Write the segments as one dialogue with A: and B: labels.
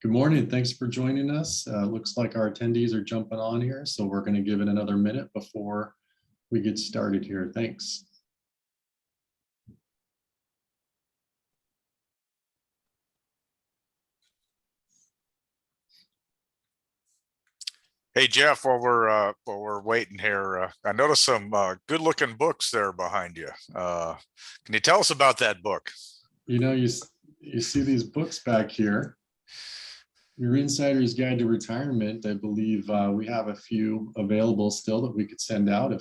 A: Good morning. Thanks for joining us. Looks like our attendees are jumping on here, so we're going to give it another minute before we get started here. Thanks.
B: Hey Jeff, while we're waiting here, I noticed some good-looking books there behind you. Can you tell us about that book?
A: You know, you see these books back here. Your Insider's Guide to Retirement. I believe we have a few available still that we could send out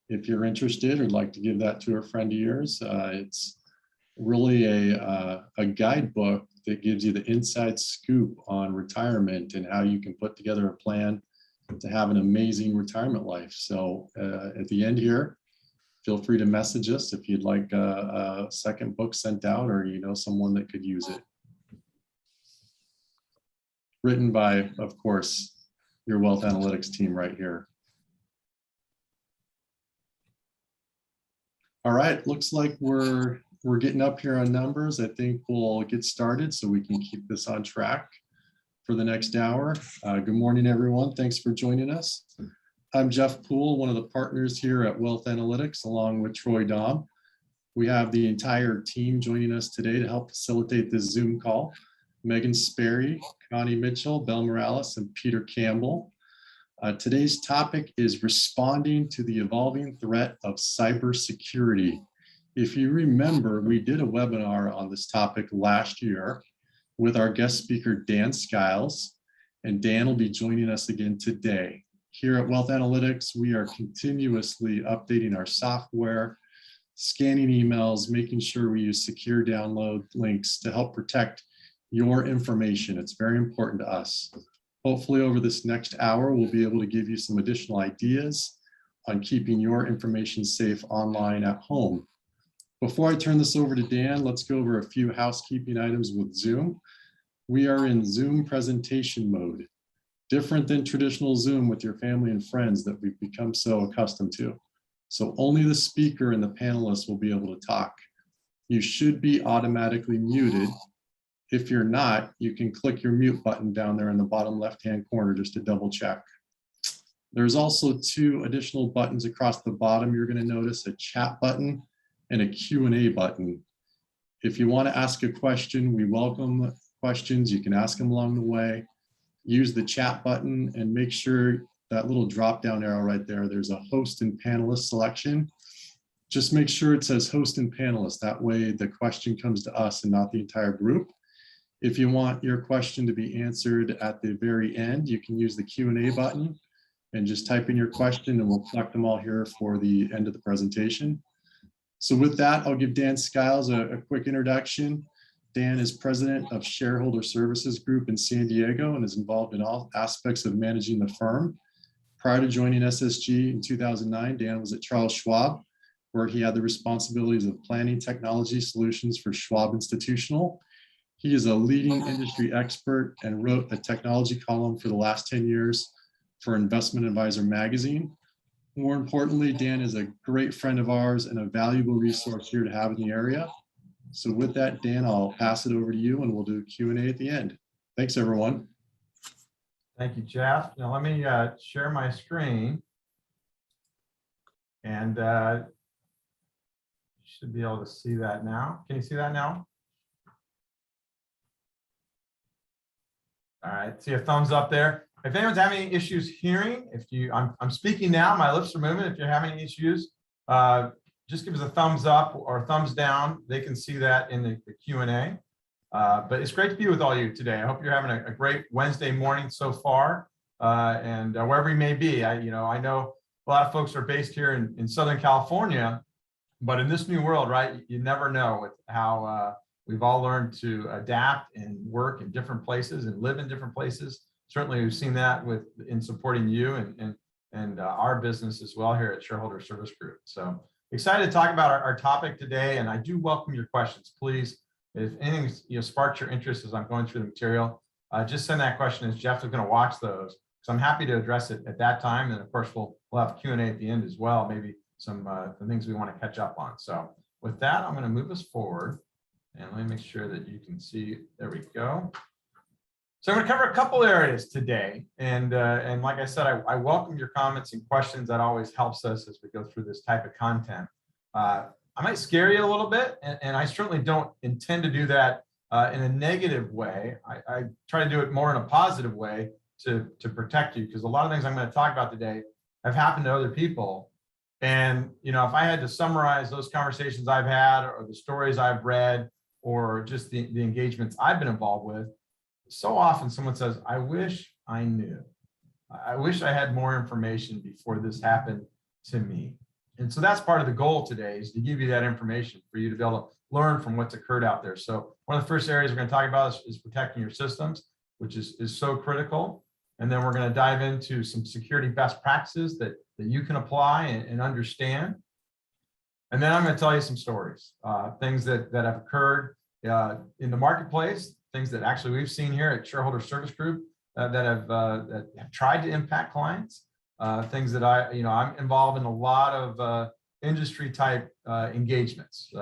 A: if you're interested or like to give that to a friend of yours. It's really a guidebook that gives you the inside scoop on retirement and how you can put together a plan to have an amazing retirement life. So at the end here, feel free to message us if you'd like a second book sent out, or you know someone that could use it. Written by, of course, your Wealth Analytics team right here. All right, looks like we're getting up here on numbers. I think we'll get started so we can keep this on track for the next hour. Good morning, everyone. Thanks for joining us. I'm Jeff Poole, one of the partners here at Wealth Analytics, along with Troy Dahm. We have the entire team joining us today to help facilitate this Zoom call. Megan Sperry, Connie Mitchell, Belle Morales, and Peter Campbell. Today's topic is responding to the evolving threat of cybersecurity. If you remember, we did a webinar on this topic last year with our guest speaker, Dan Skiles, and Dan will be joining us again today. Here at Wealth Analytics, we are continuously updating our software, scanning emails, making sure we use secure download links to help protect your information. It's very important to us. Hopefully over this next hour, we'll be able to give you some additional ideas on keeping your information safe online at home. Before I turn this over to Dan, let's go over a few housekeeping items with Zoom. We are in Zoom presentation mode, different than traditional Zoom with your family and friends that we've become so accustomed to. So only the speaker and the panelists will be able to talk. You should be automatically muted. If you're not, you can click your mute button down there in the bottom left-hand corner just to double check. There's also two additional buttons across the bottom. You're going to notice a chat button and a Q&A button. If you want to ask a question, we welcome questions. You can ask them along the way. Use the chat button and make sure that little drop-down arrow right there, there's a host and panelist selection. Just make sure it says host and panelist. That way the question comes to us and not the entire group. If you want your question to be answered at the very end, you can use the Q&A button and just type in your question and we'll collect them all here for the end of the presentation. So with that, I'll give Dan Skiles a quick introduction. Dan is president of Shareholder Services Group in San Diego and is involved in all aspects of managing the firm. Prior to joining SSG in 2009, Dan was at Charles Schwab, where he had the responsibilities of planning technology solutions for Schwab Institutional. He is a leading industry expert and wrote a technology column for the last 10 years for Investment Advisor magazine. More importantly, Dan is a great friend of ours and a valuable resource here to have in the area. So with that, Dan, I'll pass it over to you and we'll do a Q&A at the end. Thanks, everyone.
C: Thank you, Jeff. Now let me share my screen. And you should be able to see that now. Can you see that now? All right, see a thumbs up there. If anyone's having any issues hearing, I'm speaking now, my lips are moving. If you're having any issues, just give us a thumbs up or thumbs down. They can see that in the Q&A. But it's great to be with all you today. I hope you're having a great Wednesday morning so far, and wherever you may be. I know a lot of folks are based here in Southern California, but in this new world, right, you never know with how we've all learned to adapt and work in different places and live in different places. Certainly, we've seen that in supporting you and our business as well here at Shareholder Service Group. So excited to talk about our topic today, and I do welcome your questions. Please, if anything sparks your interest as I'm going through the material, just send that question as Jeff is going to watch those. So I'm happy to address it at that time, and of course we'll have Q&A at the end as well. Maybe some the things we want to catch up on. So with that, I'm going to move us forward. And let me make sure that you can see. There we go. So I'm going to cover a couple areas today. And like I said, I welcome your comments and questions. That always helps us as we go through this type of content. I might scare you a little bit, and I certainly don't intend to do that in a negative way. I try to do it more in a positive way to protect you, because a lot of things I'm going to talk about today have happened to other people. And, you know, if I had to summarize those conversations I've had, or the stories I've read, or just the engagements I've been involved with, so often someone says, I wish I knew. I wish I had more information before this happened to me. And so that's part of the goal today, is to give you that information for you to be able to learn from what's occurred out there. So one of the first areas we're going to talk about is protecting your systems, which is so critical. And then we're going to dive into some security best practices that you can apply and understand. And then I'm going to tell you some stories, things that have occurred in the marketplace, things that actually we've seen here at Shareholder Service Group that have tried to impact clients, things that I'm involved in a lot of industry type engagements,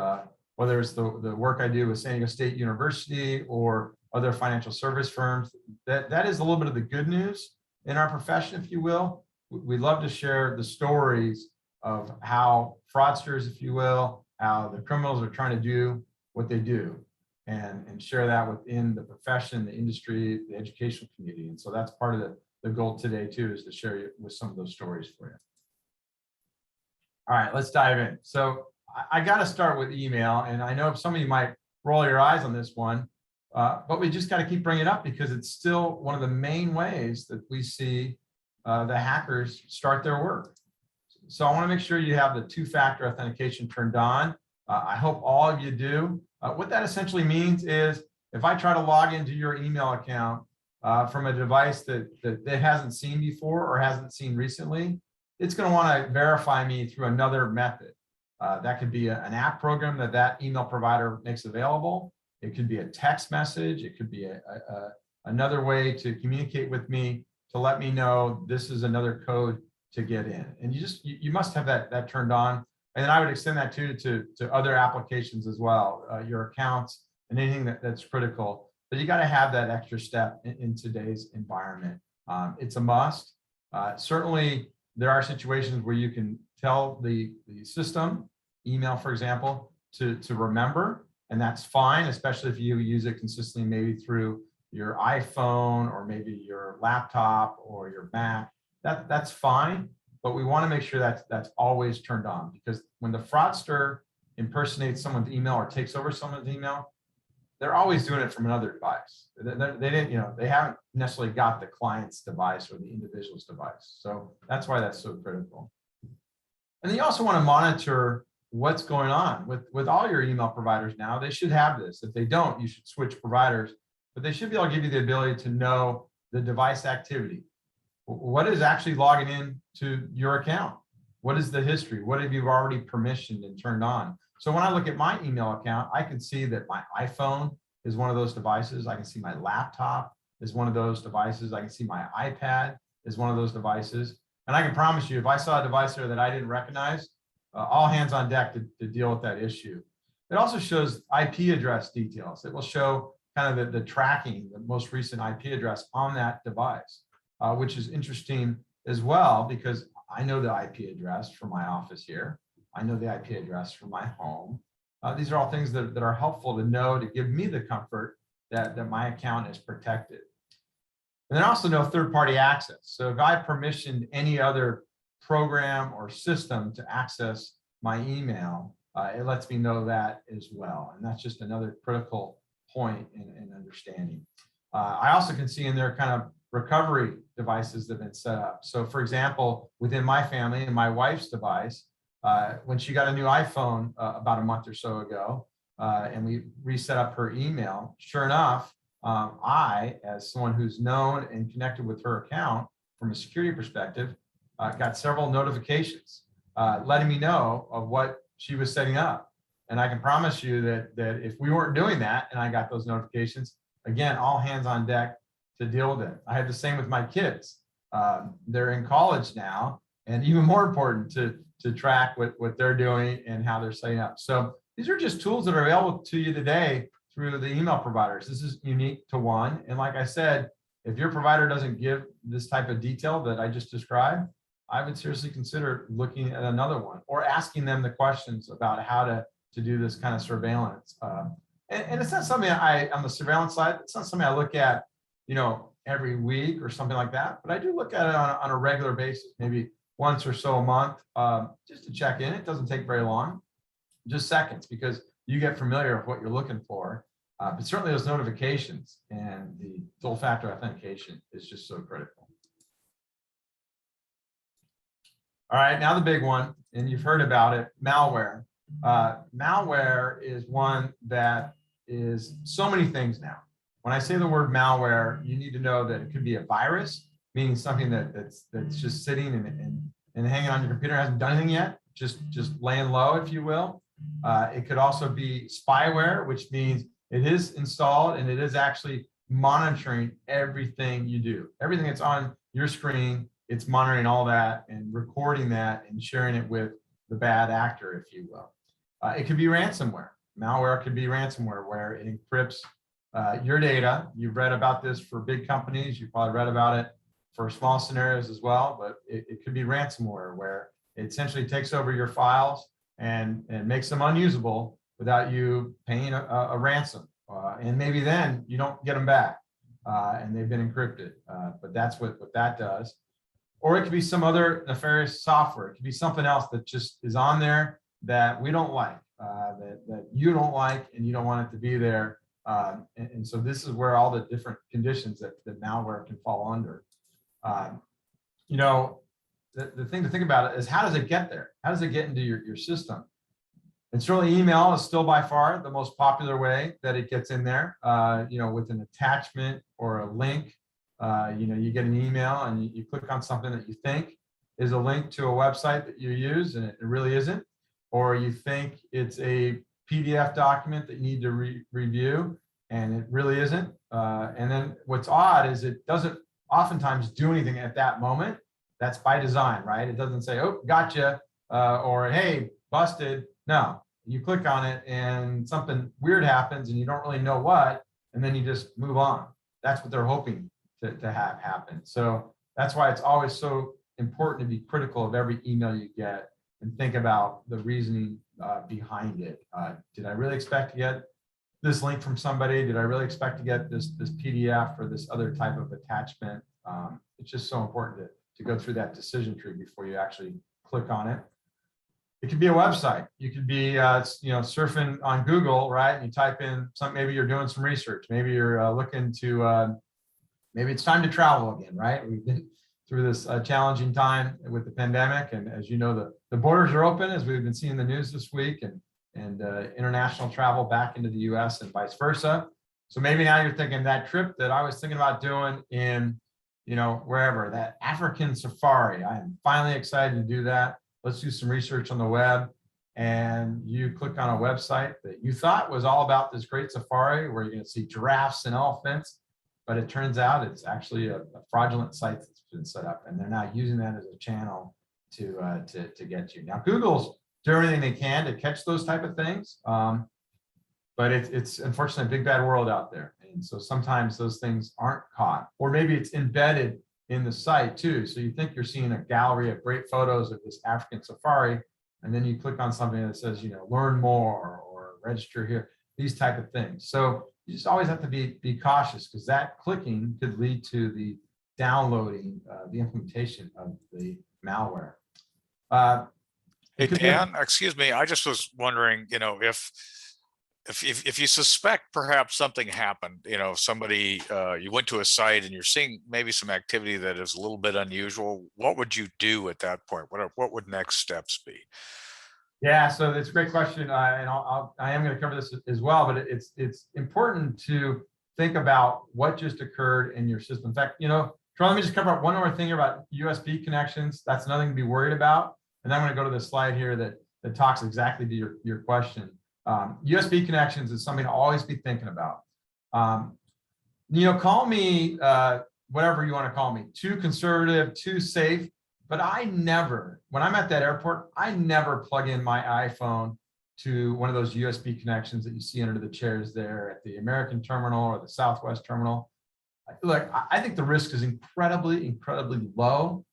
C: whether it's the work I do with San Diego State University or other financial service firms. That is a little bit of the good news in our profession, if you will. We love to share the stories of how fraudsters, if you will, how the criminals are trying to do what they do, and share that within the profession, the industry, the educational community. And so that's part of the goal today too, is to share you with some of those stories for you. All right, let's dive in. So I got to start with email, and I know some of you might roll your eyes on this one, but we just got to keep bringing it up because it's still one of the main ways that we see the hackers start their work. So I want to make sure you have the two-factor authentication turned on. I hope all of you do. What that essentially means is if I try to log into your email account from a device that hasn't seen before or hasn't seen recently, it's going to want to verify me through another method. That could be an app program that email provider makes available. It could be a text message. It could be another way to communicate with me to let me know this is another code to get in. And you must have that turned on. And then I would extend that to other applications as well, your accounts and anything that's critical. But you got to have that extra step in today's environment. It's a must. Certainly, there are situations where you can tell the system, email, for example, to remember, and that's fine, especially if you use it consistently, maybe through your iPhone or maybe your laptop or your Mac. That's fine. But we want to make sure that's always turned on, because when the fraudster impersonates someone's email or takes over someone's email, they're always doing it from another device. They haven't necessarily got the client's device or the individual's device. So that's why that's so critical. And then you also want to monitor what's going on with all your email providers now. They should have this. If they don't, you should switch providers, but they should be able to give you the ability to know the device activity. What is actually logging in to your account? What is the history? What have you already permissioned and turned on? So when I look at my email account, I can see that my iPhone is one of those devices. I can see my laptop is one of those devices. I can see my iPad is one of those devices. And I can promise you, if I saw a device there that I didn't recognize, all hands on deck to deal with that issue. It also shows IP address details. It will show kind of the tracking, the most recent IP address on that device. Which is interesting as well, because I know the IP address for my office here. I know the IP address for my home. These are all things that are helpful to know, to give me the comfort that my account is protected. And then also know third-party access. So if I permissioned any other program or system to access my email, it lets me know that as well. And that's just another critical point in understanding. I also can see in there kind of recovery devices that have been set up. So for example, within my family and my wife's device, when she got a new iPhone about a month or so ago, and we reset up her email, sure enough, I, as someone who's known and connected with her account from a security perspective, got several notifications letting me know of what she was setting up. And I can promise you that if we weren't doing that and I got those notifications, again, all hands on deck to deal with it. I had the same with my kids. They're in college now, and even more important to track what they're doing and how they're setting up. So these are just tools that are available to you today through the email providers. This is unique to one. And like I said, if your provider doesn't give this type of detail that I just described, I would seriously consider looking at another one or asking them the questions about how to do this kind of surveillance. And it's not something on the surveillance side, it's not something I look at, every week or something like that, but I do look at it on a regular basis, maybe once or so a month, just to check in. It doesn't take very long, just seconds, because you get familiar with what you're looking for. But certainly those notifications and the dual factor authentication is just so critical. All right, now the big one, and you've heard about it, malware. Malware is one that is so many things now. When I say the word malware, you need to know that it could be a virus, meaning something that's just sitting and hanging on your computer, hasn't done anything yet, just laying low, if you will. It could also be spyware, which means it is installed and it is actually monitoring everything you do. Everything that's on your screen, it's monitoring all that and recording that and sharing it with the bad actor, if you will. It could be ransomware. Malware could be ransomware, where it encrypts your data. You've read about this for big companies. You've probably read about it for small scenarios as well, but it could be ransomware, where it essentially takes over your files and makes them unusable without you paying a ransom. And maybe then you don't get them back and they've been encrypted. But that's what that does. Or it could be some other nefarious software. It could be something else that just is on there that we don't like, that you don't like, and you don't want it to be there. And so this is where all the different conditions that malware can fall under. The thing to think about is, how does it get there? How does it get into your system? And certainly email is still by far the most popular way that it gets in there, with an attachment or a link. You get an email and you click on something that you think is a link to a website that you use, and it really isn't. Or you think it's a PDF document that you need to review, and it really isn't. And then what's odd is it doesn't oftentimes do anything at that moment. That's by design, right? It doesn't say, oh, gotcha, or hey, busted. No, you click on it and something weird happens and you don't really know what, and then you just move on. That's what they're hoping to have happen. So that's why it's always so important to be critical of every email you get and think about the reasoning behind it. Did I really expect to get this link from somebody? Did I really expect to get this PDF or this other type of attachment? It's just so important to go through that decision tree before you actually click on it. It could be a website. You could be surfing on Google, right? And you type in something, maybe you're doing some research. Maybe you're looking to, maybe it's time to travel again, right? We've been through this challenging time with the pandemic. And as you know, the borders are open, as we've been seeing the news this week, and international travel back into the US and vice versa. So maybe now you're thinking that trip that I was thinking about doing in, wherever, that African safari, I am finally excited to do that. Let's do some research on the web. And you click on a website that you thought was all about this great safari where you're going to see giraffes and elephants, but it turns out it's actually a fraudulent site that's been set up, and they're now using that as a channel to get you. Now, Google's doing everything they can to catch those type of things, but it's unfortunately a big bad world out there, and so sometimes those things aren't caught, or maybe it's embedded in the site too. So you think you're seeing a gallery of great photos of this African safari, and then you click on something that says, learn more or register here, these type of things. So you just always have to be cautious, because that clicking could lead to the downloading, the implementation of the malware.
B: Hey, Dan, excuse me. I just was wondering, if you suspect perhaps something happened, somebody, you went to a site and you're seeing maybe some activity that is a little bit unusual, what would you do at that point? What would next steps be?
C: Yeah, so it's a great question, and I am going to cover this as well, but it's important to think about what just occurred in your system. In fact, Charlie, let me just cover one more thing about USB connections. That's nothing to be worried about. And I'm going to go to the slide here that talks exactly to your question. USB connections is something to always be thinking about. Call me whatever you want to call me, too conservative, too safe, but I never, when I'm at that airport, I never plug in my iPhone to one of those USB connections that you see under the chairs there at the American terminal or the Southwest terminal. Look, I think the risk is incredibly, incredibly low,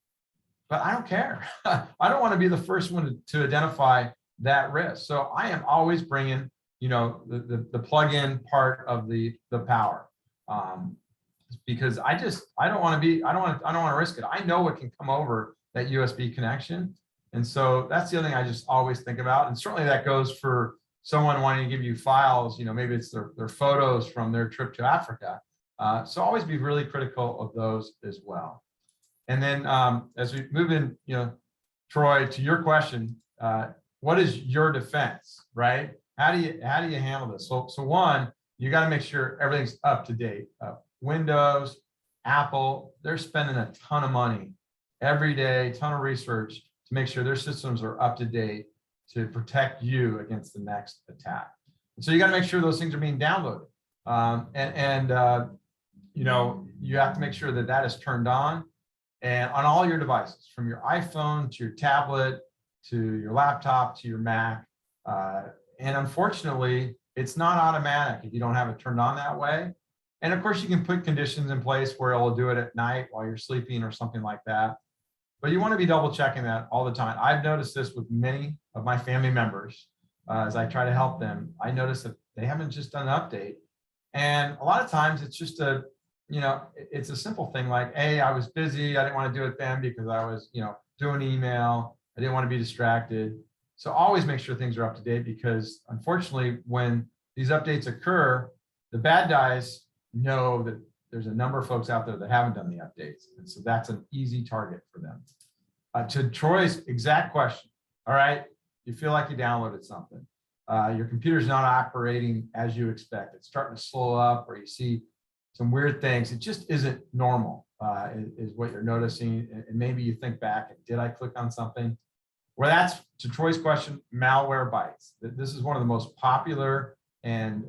C: but I don't care. I don't want to be the first one to identify that risk. So I am always bringing, the plug-in part of the power, because I don't want to risk it. I know what can come over that USB connection. And so that's the other thing I just always think about. And certainly that goes for someone wanting to give you files, maybe it's their photos from their trip to Africa. So always be really critical of those as well. And then as we move in, Troy, to your question, what is your defense, right? How do you handle this? So one, you got to make sure everything's up to date. Windows, Apple, they're spending a ton of money every day, ton of research to make sure their systems are up to date to protect you against the next attack. And so you got to make sure those things are being downloaded. You have to make sure that that is turned on and on all your devices, from your iPhone to your tablet, to your laptop, to your Mac. And unfortunately, it's not automatic if you don't have it turned on that way. And of course, you can put conditions in place where it will do it at night while you're sleeping or something like that. But you want to be double checking that all the time. I've noticed this with many of my family members as I try to help them. I notice that they haven't just done an update. And a lot of times it's just it's a simple thing like, hey, I was busy. I didn't want to do it then because I was, doing email. I didn't want to be distracted. So always make sure things are up to date, because unfortunately, when these updates occur, the bad guys know that there's a number of folks out there that haven't done the updates. And so that's an easy target for them. To Troy's exact question, all right, you feel like you downloaded something. Your computer's not operating as you expect. It's starting to slow up, or you see some weird things. It just isn't normal, is what you're noticing. And maybe you think back, did I click on something? Well, that's, to Troy's question, malware bites. This is one of the most popular and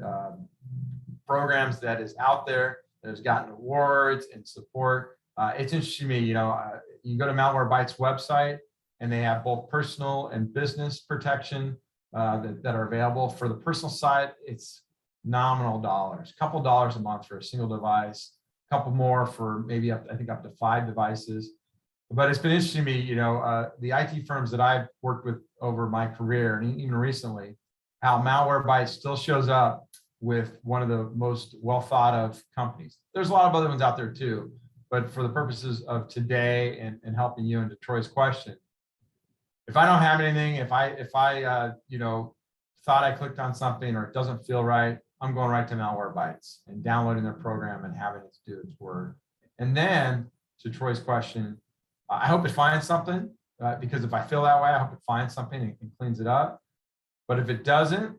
C: programs that is out there, that has gotten awards and support. It's interesting to me, you go to Malware Bytes website, and they have both personal and business protection that are available. For the personal side, it's nominal dollars, a couple dollars a month for a single device, a couple more for maybe up to 5 devices. But it's been interesting to me, the IT firms that I've worked with over my career, and even recently, how Malware Bytes still shows up with one of the most well thought of companies. There's a lot of other ones out there too, but for the purposes of today and helping you, and to Troy's question, if I don't have anything, if I thought I clicked on something or it doesn't feel right, I'm going right to Malware Bytes and downloading their program and having it do its work. And then, to Troy's question, I hope it finds something, because if I feel that way, I hope it finds something and cleans it up. But if it doesn't,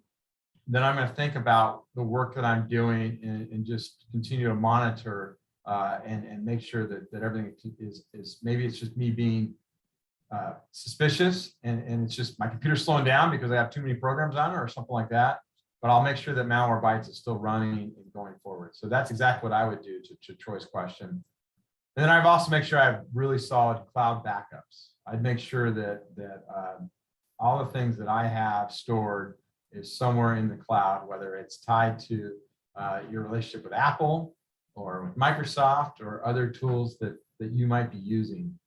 C: then I'm going to think about the work that I'm doing and just continue to monitor and make sure that everything is maybe it's just me being suspicious and it's just my computer's slowing down because I have too many programs on it or something like that. But I'll make sure that Malware Bytes is still running and going forward. So that's exactly what I would do, to Troy's question. And then I've also make sure I have really solid cloud backups. I'd make sure that all the things that I have stored is somewhere in the cloud, whether it's tied to your relationship with Apple or with Microsoft or other tools that you might be using.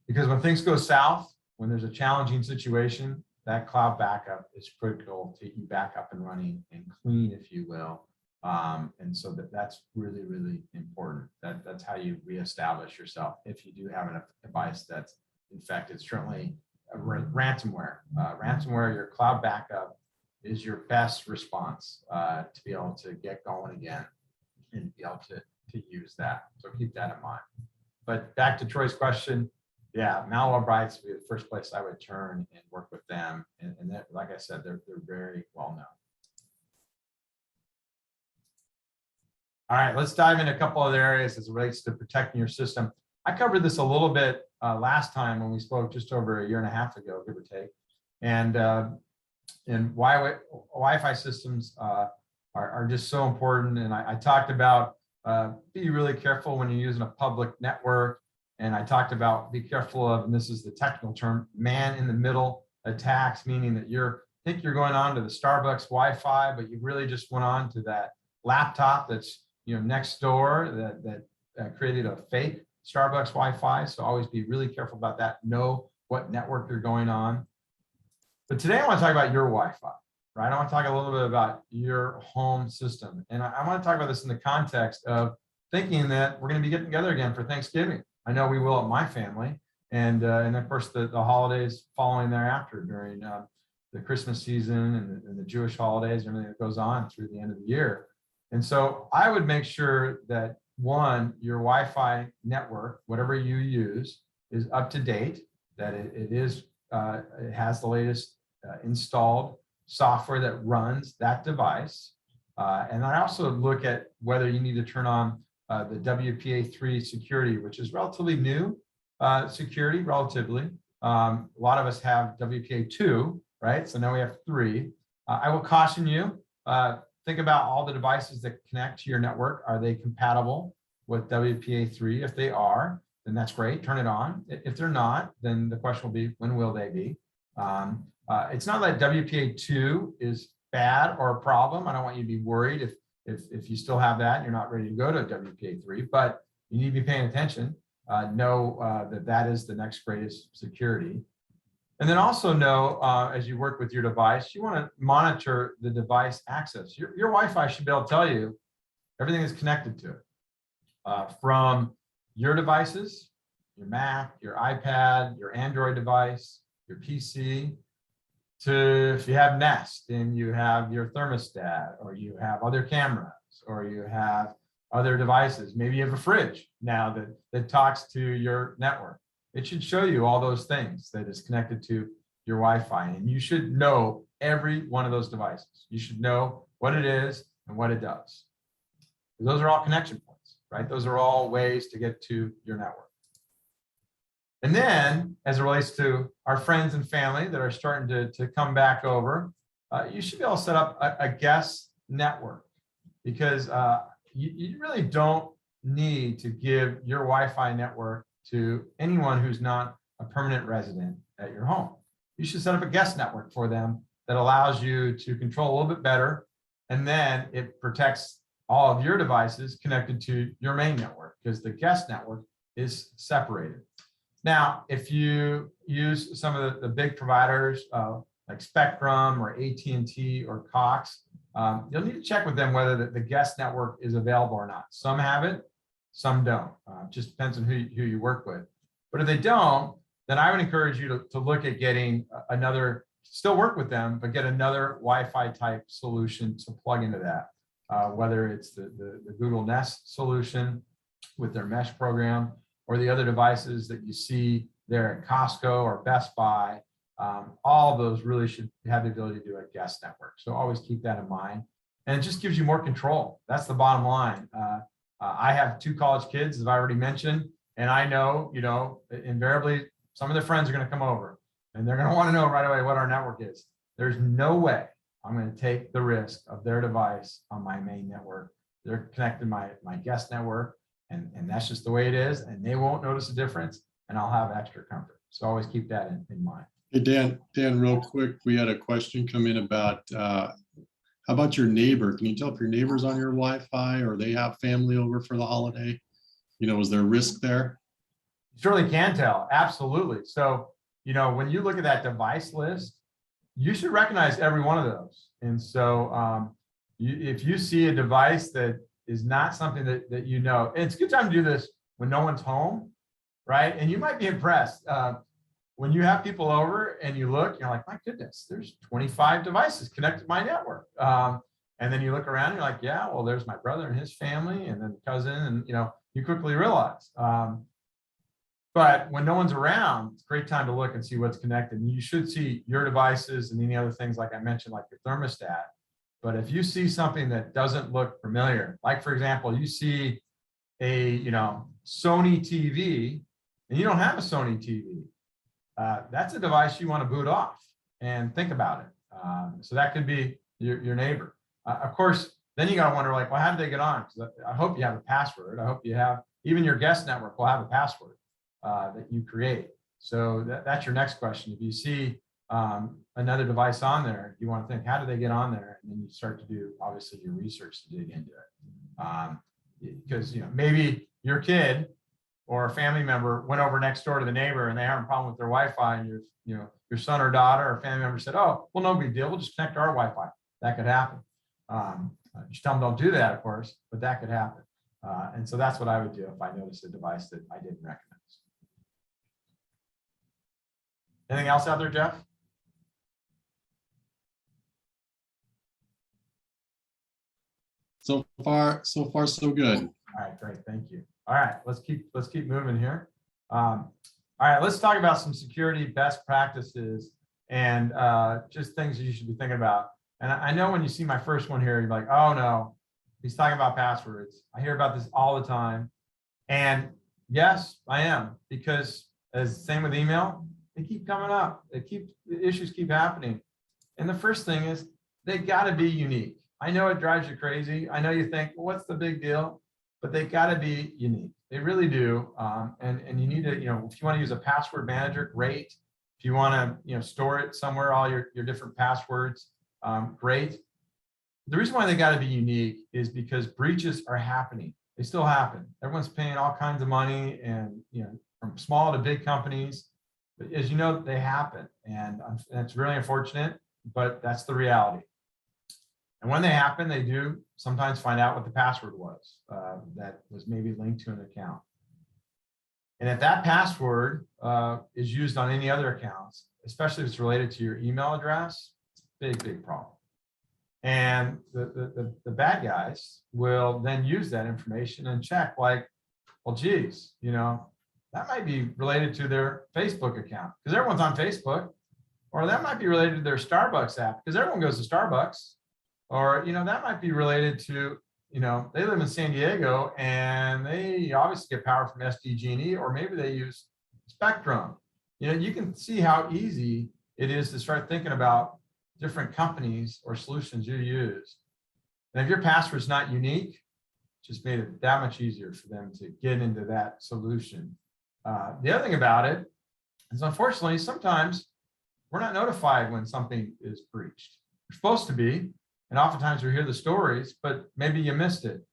C: Because when things go south, when there's a challenging situation, that cloud backup is critical to get you back up and running and clean, if you will. And so that's really, really important. That's how you reestablish yourself if you do have a device that's infected. Certainly ransomware. Ransomware, your cloud backup is your best response to be able to get going again and be able to use that. So keep that in mind. But back to Troy's question, yeah, Malware Bytes would be the first place I would turn and work with them. And that, like I said, they're very well known. All right, let's dive into a couple other areas as it relates to protecting your system. I covered this a little bit last time when we spoke just over a year and a half ago, give or take. And Wi-Fi systems are just so important. And I talked about be really careful when you're using a public network. And I talked about be careful of, and this is the technical term, man in the middle attacks, meaning that you're think you're going on to the Starbucks Wi-Fi, but you really just went on to that laptop that's next door that created a fake Starbucks Wi-Fi. So always be really careful about that. Know what network you're going on. But today I want to talk about your Wi-Fi, right? I want to talk a little bit about your home system. And I want to talk about this in the context of thinking that we're going to be getting together again for Thanksgiving. I know we will at my family. And of course, the holidays following thereafter during the Christmas season and the Jewish holidays, everything that goes on through the end of the year. And so I would make sure that one, your Wi-Fi network, whatever you use, is up to date, that it has the latest installed software that runs that device. And I also look at whether you need to turn on the WPA3 security, which is relatively new security, relatively. A lot of us have WPA2, right? So now we have 3. I will caution you, think about all the devices that connect to your network. Are they compatible with WPA3? If they are, then that's great, turn it on. If they're not, then the question will be, when will they be? It's not that WPA2 is bad or a problem. I don't want you to be worried if you still have that and you're not ready to go to WPA3, but you need to be paying attention. Know that is the next greatest security. And then also know, as you work with your device, you want to monitor the device access. Your Wi-Fi should be able to tell you everything is connected to it, from your devices, your Mac, your iPad, your Android device, your PC, to if you have Nest and you have your thermostat, or you have other cameras, or you have other devices. Maybe you have a fridge now that talks to your network. It should show you all those things that is connected to your Wi-Fi. And you should know every one of those devices. You should know what it is and what it does. Those are all connection points, right? Those are all ways to get to your network. And then, as it relates to our friends and family that are starting to come back over, you should be able to set up a guest network, because you really don't need to give your Wi-Fi network to anyone who's not a permanent resident at your home. You should set up a guest network for them that allows you to control a little bit better, and then it protects all of your devices connected to your main network, because the guest network is separated. Now, if you use some of the big providers like Spectrum or AT&T or Cox, you'll need to check with them whether the guest network is available or not. Some have it, some don't. Just depends on who you work with. But if they don't, then I would encourage you to look at getting another, still work with them, but get another Wi-Fi type solution to plug into that. Whether it's the Google Nest solution with their mesh program, or the other devices that you see there at Costco or Best Buy. All of those really should have the ability to do a guest network. So always keep that in mind. And it just gives you more control. That's the bottom line. I have 2 college kids, as I already mentioned, and I know, invariably some of their friends are going to come over and they're going to want to know right away what our network is. There's no way I'm going to take the risk of their device on my main network. They're connected to my guest network, and that's just the way it is, and they won't notice a difference, and I'll have extra comfort. So always keep that in mind.
A: Hey, Dan, real quick, we had a question come in about how about your neighbor? Can you tell if your neighbor's on your Wi-Fi or they have family over for the holiday? Is there risk there?
C: You certainly can tell, absolutely. So, when you look at that device list, you should recognize every one of those. And so if you see a device that is not something that and it's a good time to do this when no one's home, right? And you might be impressed. When you have people over and you look, you're like, my goodness, there's 25 devices connected to my network. And then you look around, you're like, yeah, well, there's my brother and his family, and then cousin, and you quickly realize. But when no one's around, it's a great time to look and see what's connected. And you should see your devices and any other things, like I mentioned, like your thermostat. But if you see something that doesn't look familiar, like for example, you see a Sony TV and you don't have a Sony TV, that's a device you want to boot off and think about it. So that could be your neighbor. Of course, then you got to wonder, like, well, how did they get on? Because I hope you have a password. I hope you have, even your guest network will have a password that you create. So that's your next question. If you see another device on there, you want to think, how do they get on there? And then you start to do, obviously, your research to dig into it. Because, maybe your kid or a family member went over next door to the neighbor and they have a problem with their Wi-Fi, and your son or daughter or family member said, oh, well, no big deal, we'll just connect to our Wi-Fi. That could happen. Just tell them don't do that, of course, but that could happen. And so that's what I would do if I noticed a device that I didn't recognize. Anything else out there, Jeff?
A: So far, so good.
C: All right, great, thank you. All right, let's keep moving here. All right, let's talk about some security best practices and just things that you should be thinking about. And I know when you see my first one here, you're like, oh no, he's talking about passwords. I hear about this all the time. And yes, I am, because as same with email, they keep coming up. The issues keep happening. And the first thing is they got to be unique. I know it drives you crazy. I know you think, well, what's the big deal? But they got to be unique. They really do. And you need to, if you want to use a password manager, great. If you want to, store it somewhere, all your different passwords, great. The reason why they got to be unique is because breaches are happening. They still happen. Everyone's paying all kinds of money, and from small to big companies. But as you know, they happen, and it's really unfortunate, but that's the reality. And when they happen, they do sometimes find out what the password was that was maybe linked to an account. And if that password is used on any other accounts, especially if it's related to your email address, it's a big problem. And the bad guys will then use that information and check, like, well, geez, that might be related to their Facebook account because everyone's on Facebook, or that might be related to their Starbucks app because everyone goes to Starbucks, or that might be related to they live in San Diego and they obviously get power from SDG&E, or maybe they use Spectrum. You can see how easy it is to start thinking about different companies or solutions you use. And if your password's not unique, it just made it that much easier for them to get into that solution. The other thing about it is, unfortunately, sometimes we're not notified when something is breached. We're supposed to be, and oftentimes we hear the stories, but maybe you missed it.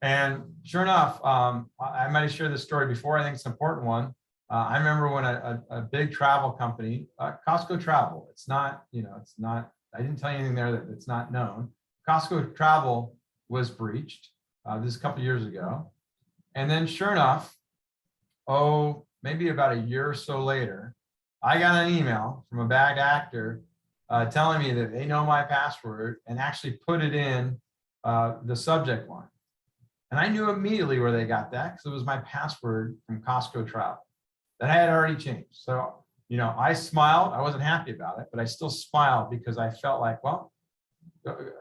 C: And sure enough, I might have shared this story before. I think it's an important one. I remember when a big travel company, Costco Travel, it's not, I didn't tell you anything there that it's not known. Costco Travel was breached. This is a couple of years ago. And then sure enough, maybe about a year or so later, I got an email from a bad actor telling me that they know my password and actually put it in the subject line. And I knew immediately where they got that, because it was my password from Costco Travel that I had already changed. So, I smiled. I wasn't happy about it, but I still smiled because I felt like, well,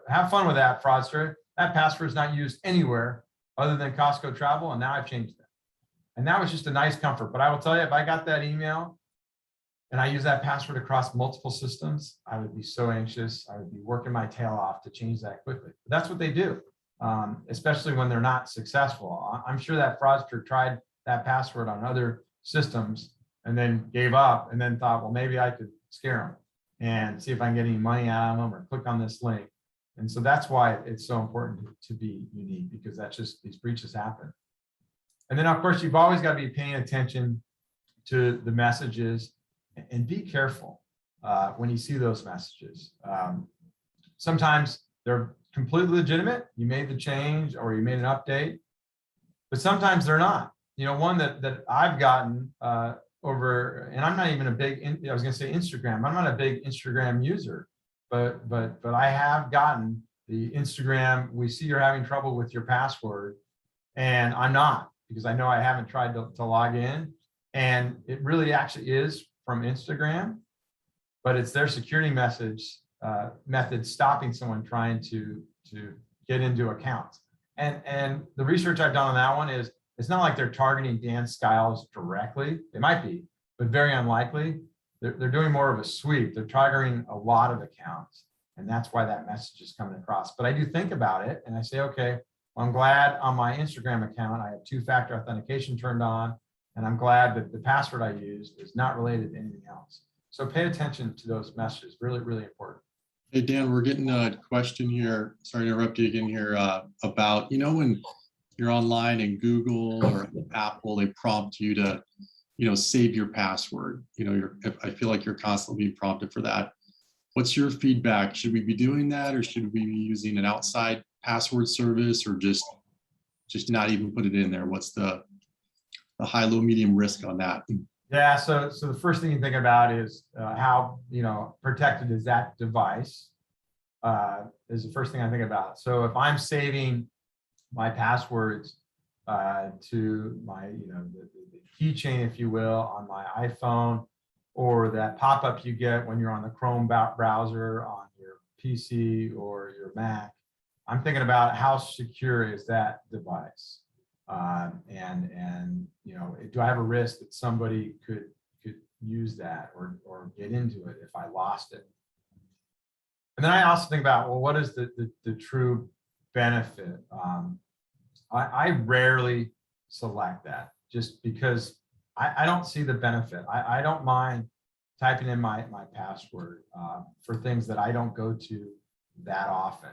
C: have fun with that, fraudster. That password is not used anywhere other than Costco Travel, and now I've changed it. And that was just a nice comfort. But I will tell you, if I got that email and I use that password across multiple systems, I would be so anxious. I would be working my tail off to change that quickly. But that's what they do, especially when they're not successful. I'm sure that fraudster tried that password on other systems and then gave up and then thought, well, maybe I could scare them and see if I can get any money out of them or click on this link. And so that's why it's so important to be unique, because that's just, these breaches happen. And then, of course, you've always got to be paying attention to the messages and be careful when you see those messages. Sometimes they're completely legitimate. You made the change or you made an update, but sometimes they're not. One that I've gotten over, and I'm not even a big, I was going to say Instagram. I'm not a big Instagram user, but I have gotten the Instagram, we see you're having trouble with your password, and I'm not, because I know I haven't tried to log in, and it really actually is from Instagram, but it's their security method stopping someone trying to get into accounts. And the research I've done on that one is, it's not like they're targeting Dan Skiles directly. They might be, but very unlikely. They're doing more of a sweep. They're targeting a lot of accounts, and that's why that message is coming across. But I do think about it, and I say, okay, well, I'm glad on my Instagram account I have two-factor authentication turned on, and I'm glad that the password I used is not related to anything else. So pay attention to those messages, really, really important.
A: Hey, Dan, we're getting a question here. Sorry to interrupt you again here about, when you're online and Google or Apple, they prompt you to, save your password. I feel like you're constantly being prompted for that. What's your feedback? Should we be doing that, or should we be using an outside password service, or just not even put it in there? What's the high, low, medium risk on that?
C: Yeah, so the first thing you think about is how protected is that device, is the first thing I think about. So if I'm saving my passwords to my the keychain, if you will, on my iPhone, or that pop-up you get when you're on the Chrome browser on your PC or your Mac, I'm thinking about how secure is that device. And do I have a risk that somebody could use that or get into it if I lost it? And then I also think about, well, what is the true benefit? I rarely select that just because I don't see the benefit. I don't mind typing in my password for things that I don't go to that often.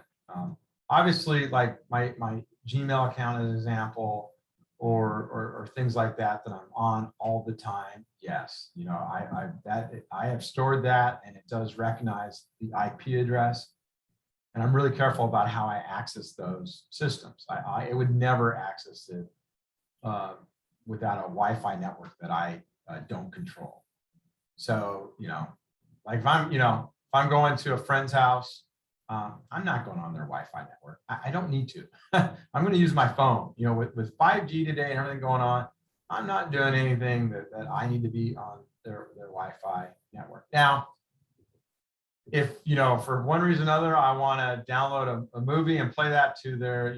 C: Obviously, like my Gmail account as an example, or things like that I'm on all the time. Yes, I have stored that, and it does recognize the IP address, and I'm really careful about how I access those systems. It would never access it without a Wi-Fi network that I don't control. So like if I'm going to a friend's house, I'm not going on their Wi-Fi network. I don't need to. I'm going to use my phone. With 5G today and everything going on, I'm not doing anything that I need to be on their Wi-Fi network. Now, if for one reason or another, I want to download a movie and play that to their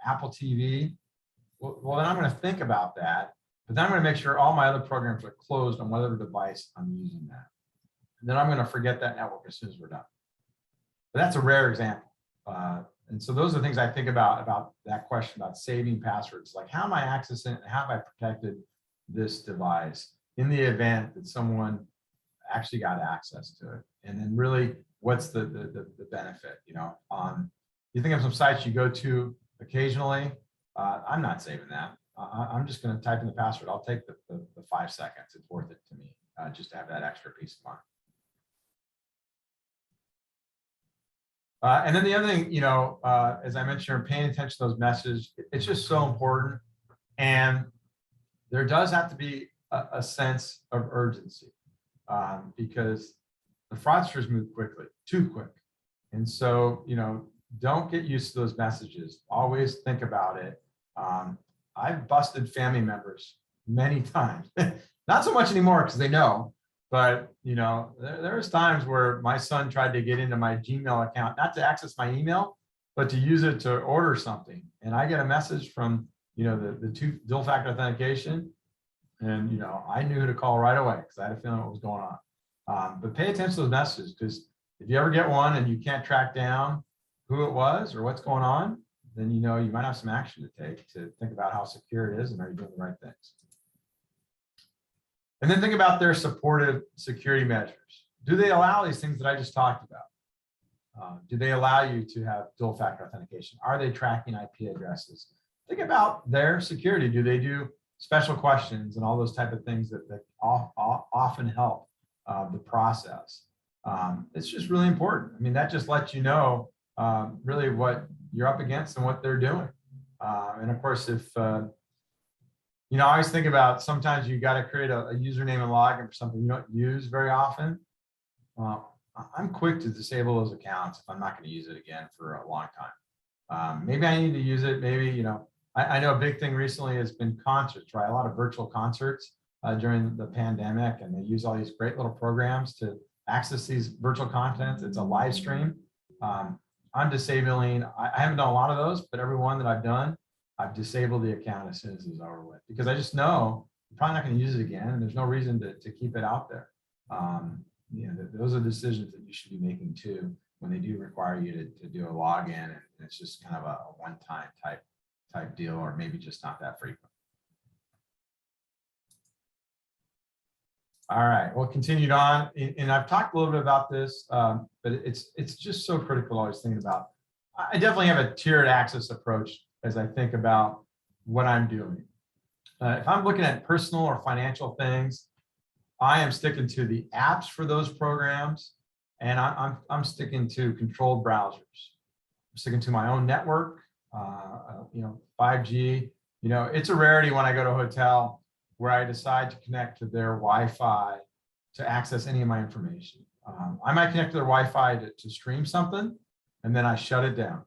C: Apple TV, well, then I'm going to think about that. But then I'm going to make sure all my other programs are closed on whatever device I'm using that. And then I'm going to forget that network as soon as we're done. But that's a rare example. And so those are the things I think about that question about saving passwords. Like, how am I accessing it, and how have I protected this device in the event that someone actually got access to it? And then really, what's the benefit? You think of some sites you go to occasionally. I'm not saving that. I'm just going to type in the password. I'll take the 5 seconds. It's worth it to me just to have that extra peace of mind. And then the other thing, as I mentioned, paying attention to those messages, it's just so important. And there does have to be a sense of urgency because the fraudsters move quickly, too quick. And so, don't get used to those messages. Always think about it. I've busted family members many times, not so much anymore because they know. But there's times where my son tried to get into my Gmail account, not to access my email, but to use it to order something. And I get a message from the dual factor authentication, and I knew who to call right away because I had a feeling what was going on. But pay attention to those messages, because if you ever get one and you can't track down who it was or what's going on, then you might have some action to take to think about how secure it is and are you doing the right things. And then think about their supportive security measures. Do they allow these things that I just talked about? Do they allow you to have dual factor authentication? Are they tracking IP addresses? Think about their security. Do they do special questions and all those type of things that often help the process? It's just really important. I mean, that just lets you know really what you're up against and what they're doing. And of course, if I always think about sometimes you got to create a username and login for something you don't use very often. I'm quick to disable those accounts if I'm not going to use it again for a long time. Maybe I need to use it. Maybe, I know a big thing recently has been concerts, right? A lot of virtual concerts during the pandemic, and they use all these great little programs to access these virtual content. It's a live stream. I'm disabling. I haven't done a lot of those, but every one that I've done, I've disabled the account as soon as it's over with, because I just know I'm probably not going to use it again, and there's no reason to keep it out there. Those are decisions that you should be making too when they do require you to do a login, and it's just kind of a one-time type deal, or maybe just not that frequent. All right, well, continued on, and I've talked a little bit about this, but it's just so critical always thinking about. I definitely have a tiered access approach as I think about what I'm doing. If I'm looking at personal or financial things, I am sticking to the apps for those programs, and I'm sticking to controlled browsers. I'm sticking to my own network, 5G. It's a rarity when I go to a hotel where I decide to connect to their Wi-Fi to access any of my information. I might connect to their Wi-Fi to stream something, and then I shut it down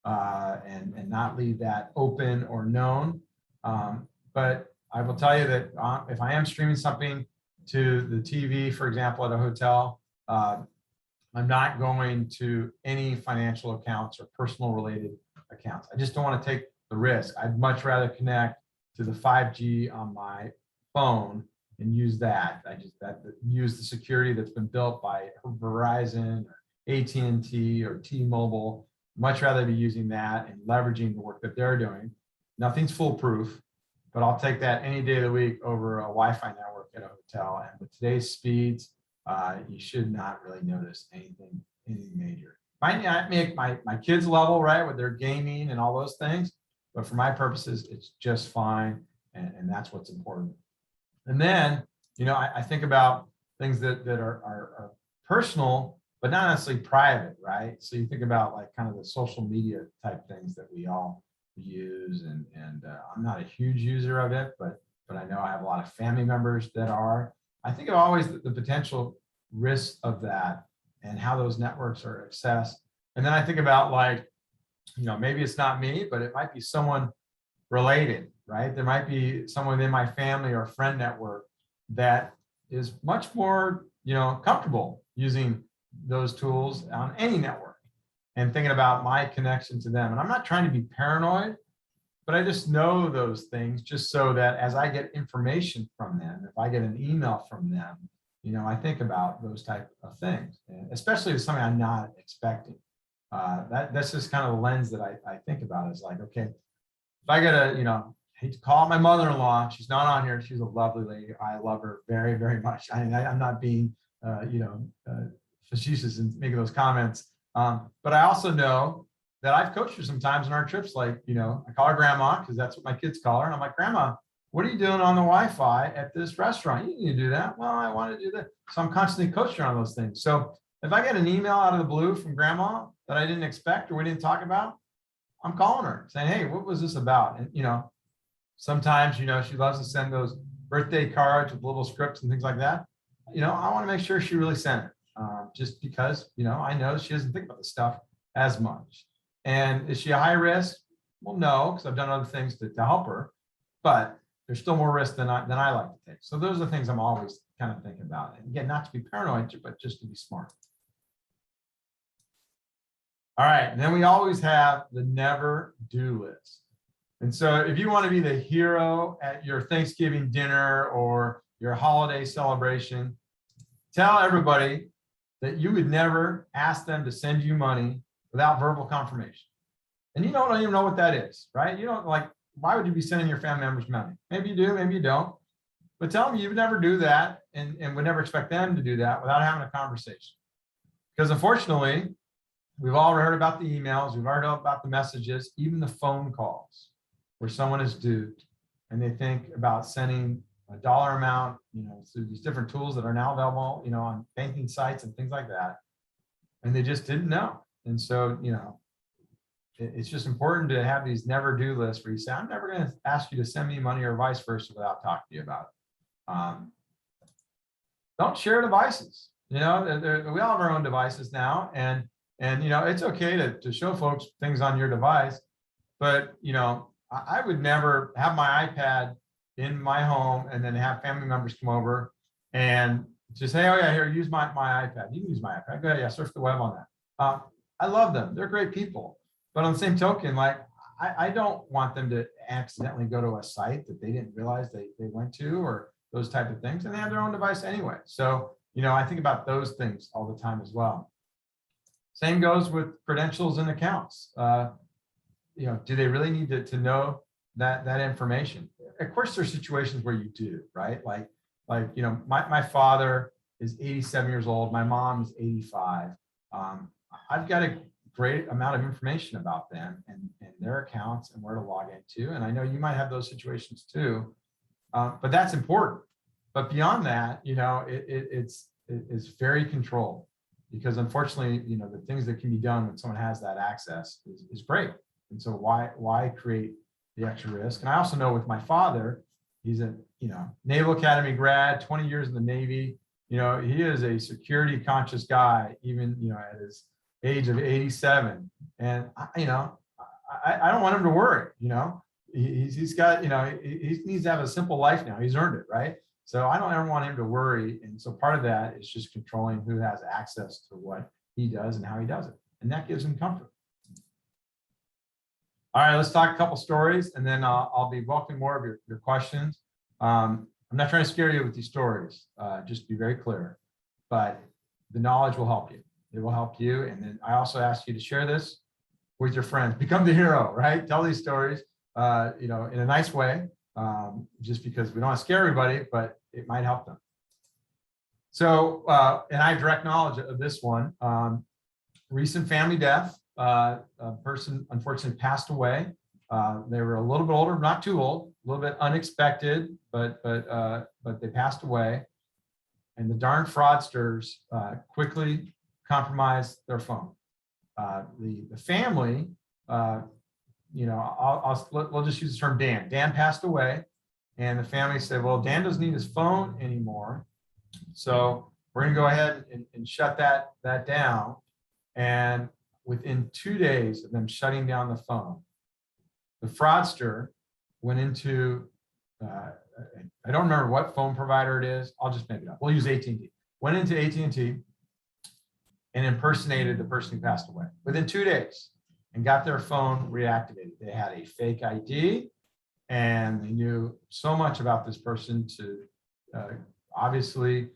C: and not leave that open or known. But I will tell you that if I am streaming something to the TV, for example, at a hotel, I'm not going to any financial accounts or personal related accounts. I just don't want to take the risk. I'd much rather connect to the 5G on my phone and use that. Use the security that's been built by Verizon or AT&T or T-Mobile. Much rather be using that and leveraging the work that they're doing. Nothing's foolproof, but I'll take that any day of the week over a Wi-Fi network at a hotel. And with today's speeds, you should not really notice anything major. Might not make my kids level, right, with their gaming and all those things, but for my purposes, it's just fine, and that's what's important. And then, I think about things that are personal, but not necessarily private, right? So you think about like kind of the social media type things that we all use, and I'm not a huge user of it, but I know I have a lot of family members that are. I think of always the potential risks of that and how those networks are accessed. And then I think about like, maybe it's not me, but it might be someone related, right? There might be someone in my family or friend network that is much more, comfortable using those tools on any network and thinking about my connection to them. And I'm not trying to be paranoid, but I just know those things just so that as I get information from them, if I get an email from them, I think about those type of things, especially if it's something I'm not expecting. That's just kind of the lens that I think about is like, okay, if I get hate to call my mother-in-law, she's not on here. She's a lovely lady. I love her very, very much. I'm not being, facetious in making those comments. But I also know that I've coached her sometimes on our trips. Like, I call her grandma because that's what my kids call her. And I'm like, Grandma, what are you doing on the Wi-Fi at this restaurant? You need to do that. Well, I want to do that. So I'm constantly coaching her on those things. So if I get an email out of the blue from grandma that I didn't expect or we didn't talk about, I'm calling her saying, hey, what was this about? And, sometimes, she loves to send those birthday cards with little scripts and things like that. I want to make sure she really sent it just because, I know she doesn't think about this stuff as much. And is she a high risk? Well, no, because I've done other things to help her, but there's still more risk than I like to take. So those are the things I'm always kind of thinking about. And again, not to be paranoid, but just to be smart. All right, and then we always have the never do list. And so if you want to be the hero at your Thanksgiving dinner or your holiday celebration, tell everybody that you would never ask them to send you money without verbal confirmation. And you don't even know what that is, right? You don't like, why would you be sending your family members money? Maybe you do, maybe you don't. But tell them you would never do that and would never expect them to do that without having a conversation. Because unfortunately, we've all heard about the emails, we've heard about the messages, even the phone calls where someone is duped and they think about sending a dollar amount, through these different tools that are now available, on banking sites and things like that. And they just didn't know. And so, it's just important to have these never do lists where you say, I'm never going to ask you to send me money or vice versa without talking to you about it. Don't share devices. We all have our own devices now. And it's okay to show folks things on your device, but, I would never have my iPad in my home and then have family members come over and just say, oh yeah, here, use my iPad. You can use my iPad. Go ahead, yeah, surf the web on that. I love them. They're great people. But on the same token, like, I don't want them to accidentally go to a site that they didn't realize they went to or those type of things. And they have their own device anyway. So, I think about those things all the time as well. Same goes with credentials and accounts. Do they really need to know that information? Of course, there's situations where you do, right? Like, Like, my father is 87 years old. My mom is 85. I've got a great amount of information about them and their accounts and where to log into. And I know you might have those situations too, but that's important. But beyond that, it's very controlled, because unfortunately, the things that can be done when someone has that access is great. And so why create the extra risk? And I also know with my father, he's a Naval Academy grad, 20 years in the Navy. He is a security conscious guy, even at his age of 87. And I don't want him to worry. He's got he needs to have a simple life now. He's earned it, right? So I don't ever want him to worry. And so part of that is just controlling who has access to what he does and how he does it, and that gives him comfort. All right, let's talk a couple stories, and then I'll be welcoming more of your questions. I'm not trying to scare you with these stories, just to be very clear, but the knowledge will help you. It will help you. And then I also ask you to share this with your friends. Become the hero, right? Tell these stories, in a nice way, just because we don't want to scare everybody, but it might help them. So, and I have direct knowledge of this one. Recent family death. A person unfortunately passed away. They were a little bit older, not too old, a little bit unexpected, but they passed away. And the darn fraudsters quickly compromised their phone. The family, we'll just use the term Dan. Dan passed away, and the family said, well, Dan doesn't need his phone anymore, so we're going to go ahead and shut that down. And within 2 days of them shutting down the phone, the fraudster went into, I don't remember what phone provider it is. I'll just make it up. We'll use AT&T. Went into AT&T and impersonated the person who passed away within 2 days and got their phone reactivated. They had a fake ID, and they knew so much about this person to obviously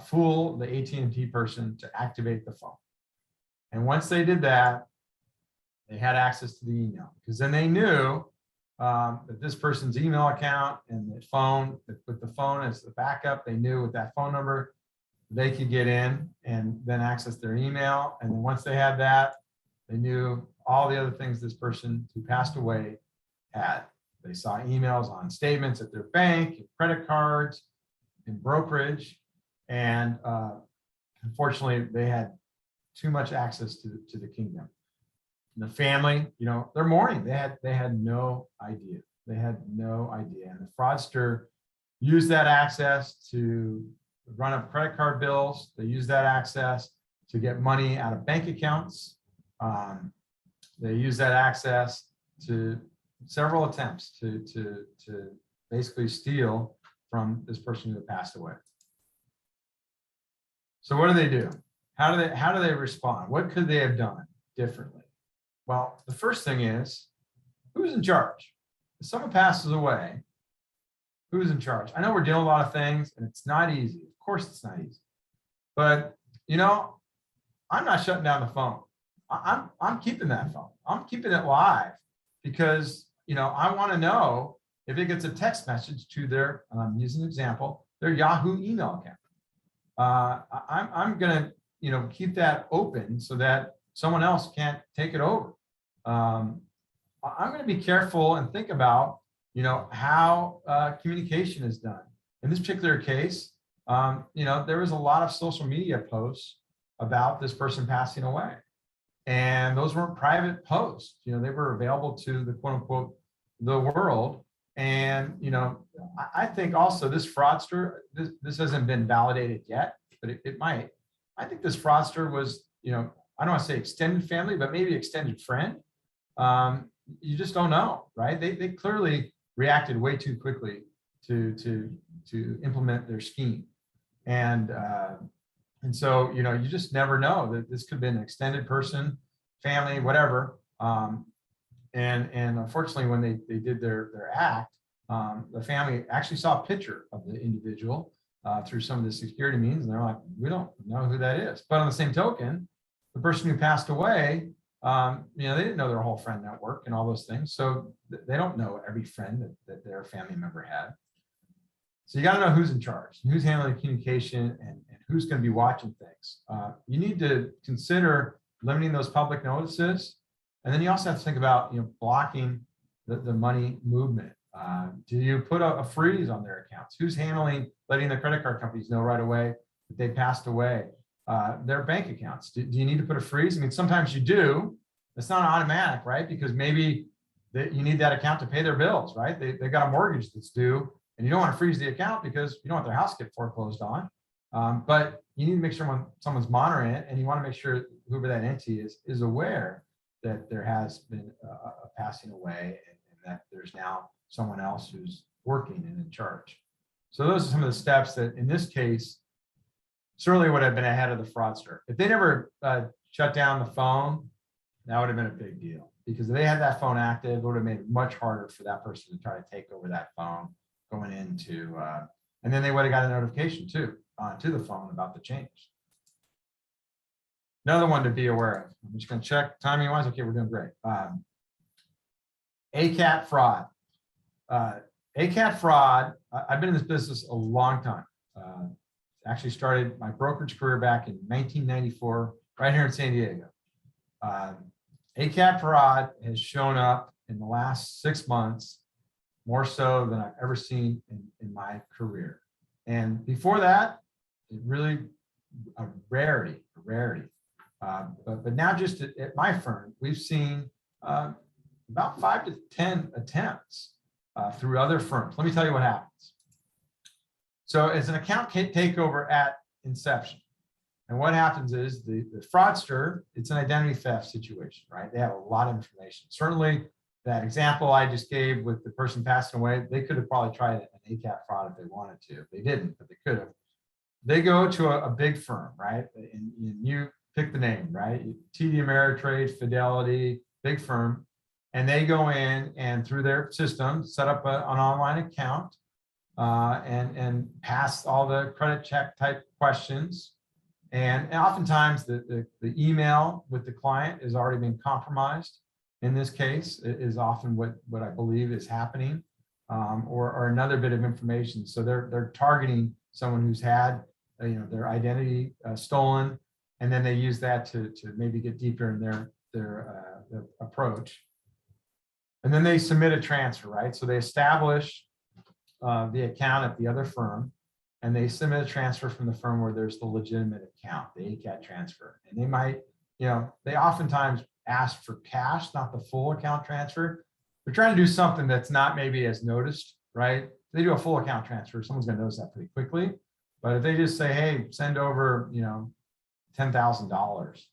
C: fool the AT&T person to activate the phone. And once they did that, they had access to the email, because then they knew that this person's email account and the phone, with the phone as the backup, they knew with that phone number, they could get in and then access their email. And then once they had that, they knew all the other things this person who passed away had. They saw emails on statements at their bank, credit cards, and brokerage. And unfortunately, they had too much access to the kingdom. And the family, they're mourning. They had no idea. They had no idea. And the fraudster used that access to run up credit card bills. They used that access to get money out of bank accounts. They used that access to several attempts to basically steal from this person who passed away. So what do? How do they respond? What could they have done differently? Well, the first thing is, who's in charge? If someone passes away, who's in charge? I know we're dealing with a lot of things, and it's not easy. Of course, it's not easy. But I'm not shutting down the phone. I'm keeping that phone. I'm keeping it live, because I want to know if it gets a text message to their, and I'm using an example, their Yahoo email account. I'm going to keep that open so that someone else can't take it over. I'm going to be careful and think about how communication is done. In this particular case, there was a lot of social media posts about this person passing away. And those weren't private posts. They were available to the quote unquote, the world. And, I think also this fraudster, this hasn't been validated yet, but it might. I think this fraudster was, I don't want to say extended family, but maybe extended friend. You just don't know, right? They clearly reacted way too quickly to implement their scheme. And so, you just never know that this could have been an extended person, family, whatever. And unfortunately, when they did their act, the family actually saw a picture of the individual through some of the security means, and they're like, we don't know who that is. But on the same token, the person who passed away, they didn't know their whole friend network and all those things. So they don't know every friend that their family member had. So you got to know who's in charge, who's handling communication, and who's going to be watching things. You need to consider limiting those public notices. And then you also have to think about, blocking the money movement. Do you put a freeze on their accounts? Who's handling letting the credit card companies know right away that they passed away? Their bank accounts. Do you need to put a freeze? I mean, sometimes you do. It's not automatic, right? Because maybe you need that account to pay their bills, right? They've got a mortgage that's due, and you don't want to freeze the account because you don't want their house to get foreclosed on. But you need to make sure someone's monitoring it, and you want to make sure whoever that entity is aware that there has been a passing away, and that there's now someone else who's working and in charge. So those are some of the steps that, in this case, certainly would have been ahead of the fraudster. If they never shut down the phone, that would have been a big deal, because if they had that phone active, it would have made it much harder for that person to try to take over that phone going into, and then they would have got a notification too to the phone about the change. Another one to be aware of. I'm just going to check timing wise. Okay, we're doing great. ACAD fraud. ACAD fraud. I've been in this business a long time. Actually started my brokerage career back in 1994, right here in San Diego. ACAD fraud has shown up in the last 6 months, more so than I've ever seen in my career. And before that, it really a rarity. But now just at my firm, we've seen about 5 to 10 attempts through other firms. Let me tell you what happens. So it's an account takeover at inception. And what happens is the fraudster, it's an identity theft situation, right? They have a lot of information. Certainly that example I just gave with the person passing away, they could have probably tried an ACAD fraud if they wanted to. They didn't, but they could have. They go to a big firm, right? And you pick the name, right? TD Ameritrade, Fidelity, big firm. And they go in and through their system, set up an online account and pass all the credit check type questions. And oftentimes the email with the client has already been compromised. In this case, is often what I believe is happening, or another bit of information. So they're targeting someone who's had their identity stolen, and then they use that to maybe get deeper in their approach. And then they submit a transfer, right? So they establish the account at the other firm, and they submit a transfer from the firm where there's the legitimate account, the ACAD transfer. And they might, they oftentimes ask for cash, not the full account transfer. They're trying to do something that's not maybe as noticed, right? If they do a full account transfer, someone's going to notice that pretty quickly. But if they just say, hey, send over, $10,000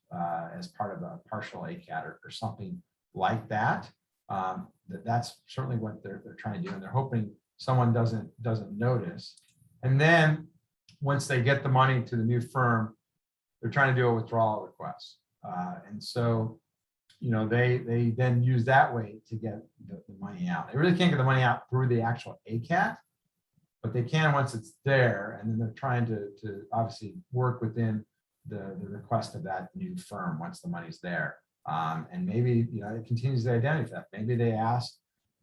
C: as part of a partial ACAD or something like that, that's certainly what they're trying to do, and they're hoping someone doesn't notice. And then once they get the money to the new firm, they're trying to do a withdrawal request, and so they then use that way to get the money out. They really can't get the money out through the actual ACAD, but they can once it's there, and then they're trying to obviously work within the request of that new firm once the money's there. And maybe it continues the identity theft. Maybe they ask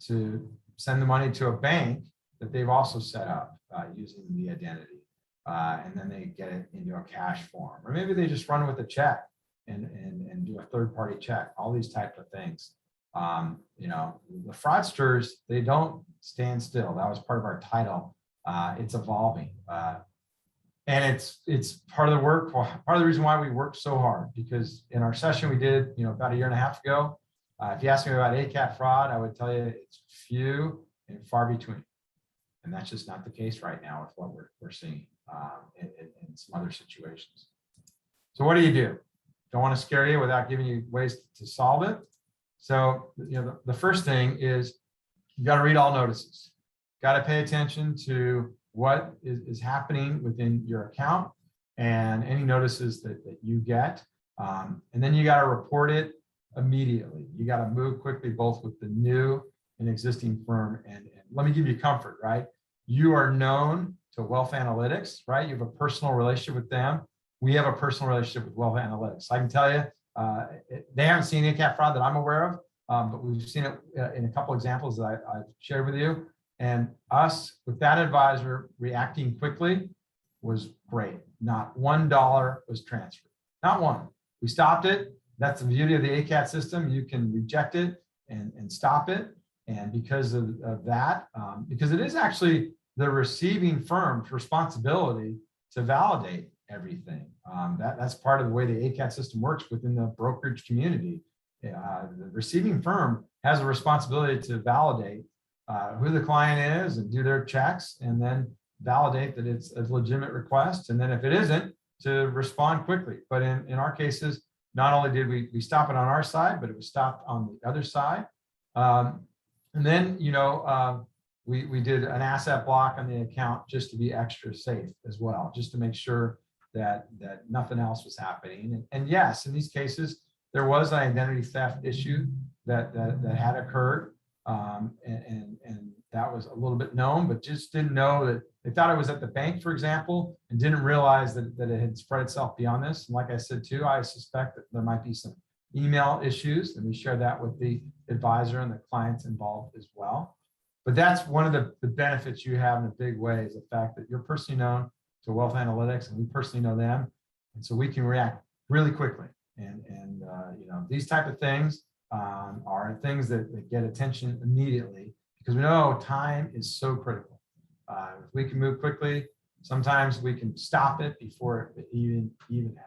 C: to send the money to a bank that they've also set up using the identity, and then they get it into a cash form, or maybe they just run with a check and do a third-party check. All these types of things. The fraudsters, they don't stand still. That was part of our title. It's evolving. And it's part of the work, part of the reason why we work so hard, because in our session we did, about a year and a half ago, if you ask me about ACAD fraud, I would tell you it's few and far between. And that's just not the case right now with what we're seeing in some other situations. So what do? Don't want to scare you without giving you ways to solve it. So, the first thing is you got to read all notices. Got to pay attention to what is happening within your account and any notices that you get. And then you got to report it immediately. You got to move quickly, both with the new and existing firm. And let me give you comfort, right? You are known to Wealth Analytics, right? You have a personal relationship with them. We have a personal relationship with Wealth Analytics. I can tell you, they haven't seen ACAD fraud that I'm aware of, but we've seen it in a couple examples that I've shared with you. And us, with that advisor reacting quickly, was great. Not $1 was transferred, not one. We stopped it. That's the beauty of the ACAD system. You can reject it and stop it. And because of that, because it is actually the receiving firm's responsibility to validate everything. That's part of the way the ACAD system works within the brokerage community. The receiving firm has a responsibility to validate who the client is and do their checks, and then validate that it's a legitimate request. And then if it isn't, to respond quickly. But in our cases, not only did we stop it on our side, but it was stopped on the other side. And then, we did an asset block on the account just to be extra safe as well, just to make sure that nothing else was happening. And yes, in these cases, there was an identity theft issue that had occurred. And that was a little bit known, but just didn't know that they thought it was at the bank, for example, and didn't realize that it had spread itself beyond this. And like I said, too, I suspect that there might be some email issues, and we share that with the advisor and the clients involved as well. But that's one of the benefits you have in a big way, is the fact that you're personally known to Wealth Analytics, and we personally know them. And so we can react really quickly. And these type of things are things that get attention immediately, because we know time is so critical. If we can move quickly, sometimes we can stop it before it even happens.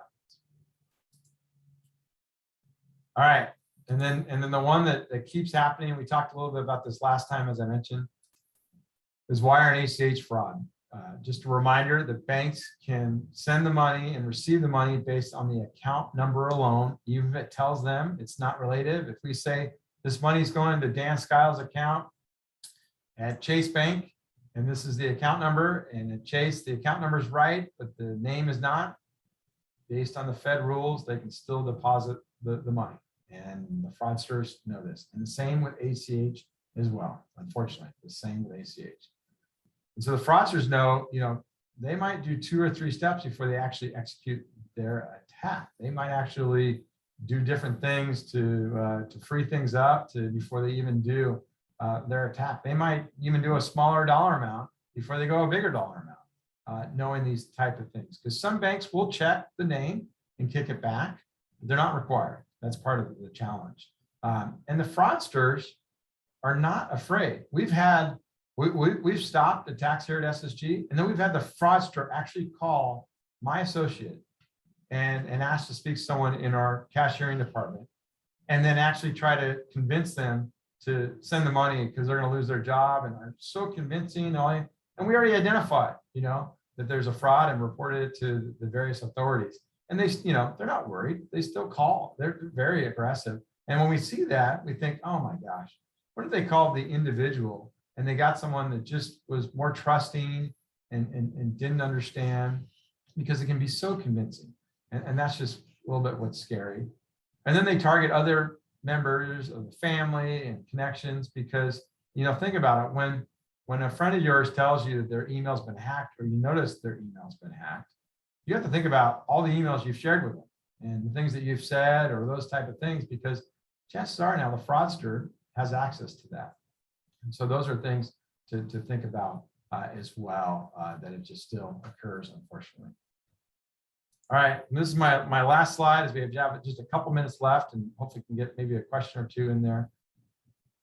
C: All right, and then the one that keeps happening, we talked a little bit about this last time, as I mentioned, is wire and ACH fraud. Just a reminder that banks can send the money and receive the money based on the account number alone, even if it tells them it's not related. If we say this money is going to Dan Skiles' account at Chase Bank, and this is the account number, and at Chase, the account number is right, but the name is not, based on the Fed rules, they can still deposit the money. And the fraudsters know this. And the same with ACH as well, unfortunately, the same with ACH. And so the fraudsters know, they might do 2 or 3 steps before they actually execute their attack. They might actually do different things to free things up before they even do their attack. They might even do a smaller dollar amount before they go a bigger dollar amount, knowing these type of things. Because some banks will check the name and kick it back, but they're not required. That's part of the challenge. And the fraudsters are not afraid. We've stopped attacks here at SSG, and then we've had the fraudster actually call my associate and ask to speak to someone in our cashiering department, and then actually try to convince them to send the money because they're going to lose their job, and are so convincing. And we already identified, that there's a fraud and reported it to the various authorities. And they, they're not worried. They still call. They're very aggressive. And when we see that, we think, oh my gosh, what if they called the individual and they got someone that just was more trusting and didn't understand, because it can be so convincing. And that's just a little bit what's scary. And then they target other members of the family and connections, because, think about it. When a friend of yours tells you that their email's been hacked, or you notice their email's been hacked, you have to think about all the emails you've shared with them and the things that you've said, or those type of things, because chances are now the fraudster has access to that. And so those are things to think about as well, that it just still occurs, unfortunately. All right, and this is my last slide, as we have just a couple minutes left, and hopefully we can get maybe a question or two in there.